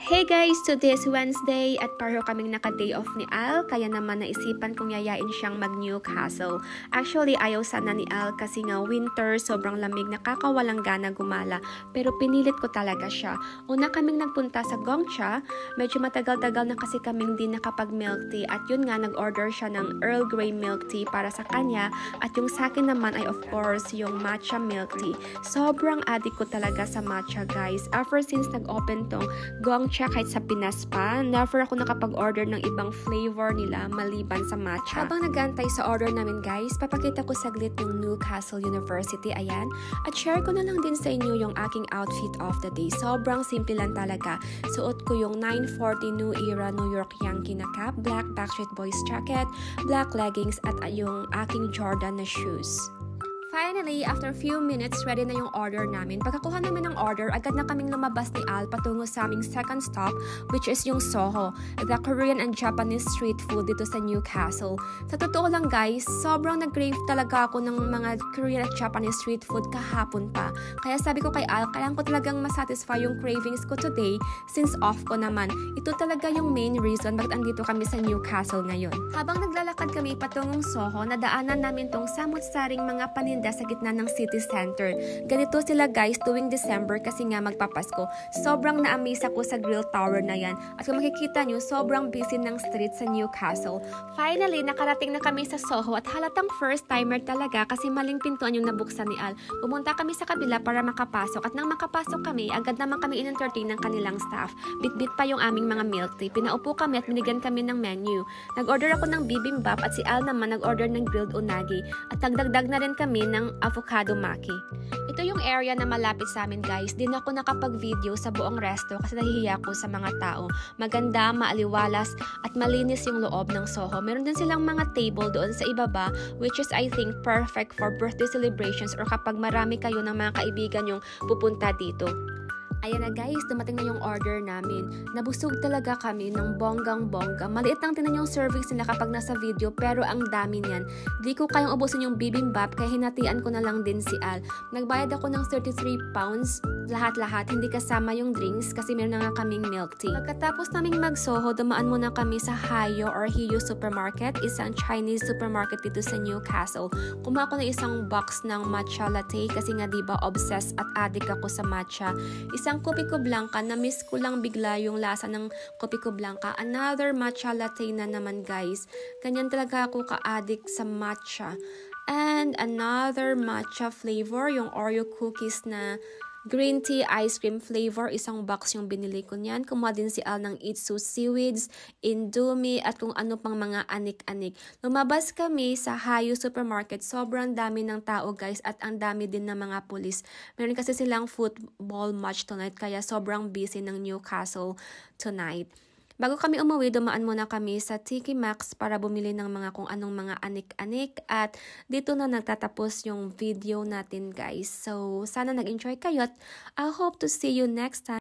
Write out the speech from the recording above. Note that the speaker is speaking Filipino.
Hey guys! Today is Wednesday at pareho kaming naka-day off ni Al, kaya naman naisipan kong yayain siyang mag-Newcastle. Actually, ayaw sana ni Al kasi nga winter, sobrang lamig, nakakawalang gana gumala, pero pinilit ko talaga siya. Una kaming nagpunta sa Gongcha, medyo matagal-tagal na kasi kaming din nakapag-milk tea at yun nga, nag-order siya ng Earl Grey milk tea para sa kanya at yung sa akin naman ay of course yung matcha milk tea. Sobrang addict ko talaga sa matcha guys. Ever since nag-open tong Gongcha kahit sa Pinas pa, never ako nakapag-order ng ibang flavor nila maliban sa matcha. Habang nagantay sa order namin guys, papakita ko saglit yung Newcastle University, ayan. At share ko na lang din sa inyo yung aking outfit of the day. Sobrang simple lang talaga. Suot ko yung 940 New Era New York Yankee na cap, black Backstreet Boys jacket, black leggings at yung aking Jordan na shoes. Finally, after a few minutes, ready na yung order namin. Pagkakuha namin ng order, agad na kaming lumabas ni Al patungo sa aming second stop, which is yung Soho, the Korean and Japanese street food dito sa Newcastle. Sa totoo lang guys, sobrang nag-crave talaga ako ng mga Korean at Japanese street food kahapon pa. Kaya sabi ko kay Al, kailangan ko talagang masatisfy yung cravings ko today since off ko naman. Ito talaga yung main reason bakit andito kami sa Newcastle ngayon. Habang naglalakad kami patungong Soho, nadaanan namin tong samot-saring mga paninda sa gitna ng city center. Ganito sila guys tuwing December kasi nga magpapasko. Sobrang na-amaze ako sa grill tower na yan. At kung makikita nyo, sobrang busy ng street sa Newcastle. Finally, nakarating na kami sa Soho at halatang first timer talaga kasi maling pintuan yung nabuksan ni Al. Pumunta kami sa kabila para makapasok at nang makapasok kami, agad naman kami in-entertain ng kanilang staff. Bit-bit pa yung aming mga milk tea. Pinaupo kami at binigyan kami ng menu. Nag-order ako ng bibimbap at si Al naman nag-order ng grilled unagi. At nagdagdag na rin kami ng avocado maki. Ito yung area na malapit sa amin guys. Di na ako nakapag-video sa buong resto kasi nahihiya ko sa mga tao. Maganda, maaliwalas at malinis yung loob ng Soho. Meron din silang mga table doon sa ibaba which is I think perfect for birthday celebrations or kapag marami kayo ng mga kaibigan yung pupunta dito. Ayan na guys, dumating na yung order namin. Nabusog talaga kami ng bonggang-bongga. Maliit lang tinan yung servings nila kapag nasa video pero ang dami niyan. Di ko kayang ubusin yung bibimbap kaya hinatian ko na lang din si Al. Nagbayad ako ng 33 pounds lahat-lahat, hindi kasama yung drinks kasi meron na nga kaming milk tea. Pagkatapos naming mag-Soho, dumaan muna kami sa Hayo or Hiyo Supermarket, isang Chinese supermarket dito sa Newcastle. Kumuha ko na isang box ng matcha latte kasi nga diba obsessed at addict ako sa matcha. Isang kopi ko blanca, na-miss ko lang bigla yung lasa ng kopi ko blanca. Another matcha latte na naman guys. Ganyan talaga ako ka-addict sa matcha. And another matcha flavor, yung Oreo cookies na green tea ice cream flavor. Isang box yung binili ko niyan. Kumuha din si Al ng Itsu seaweeds, Indomie, at kung ano pang mga anik-anik. Lumabas kami sa Hayo Supermarket. Sobrang dami ng tao guys at ang dami din ng mga pulis. Meron kasi silang football match tonight kaya sobrang busy ng Newcastle tonight. Bago kami umuwi, dumaan muna kami sa Tiki Maxx para bumili ng mga kung anong mga anik-anik at dito na nagtatapos yung video natin guys. So, sana nag-enjoy kayo at I hope to see you next time.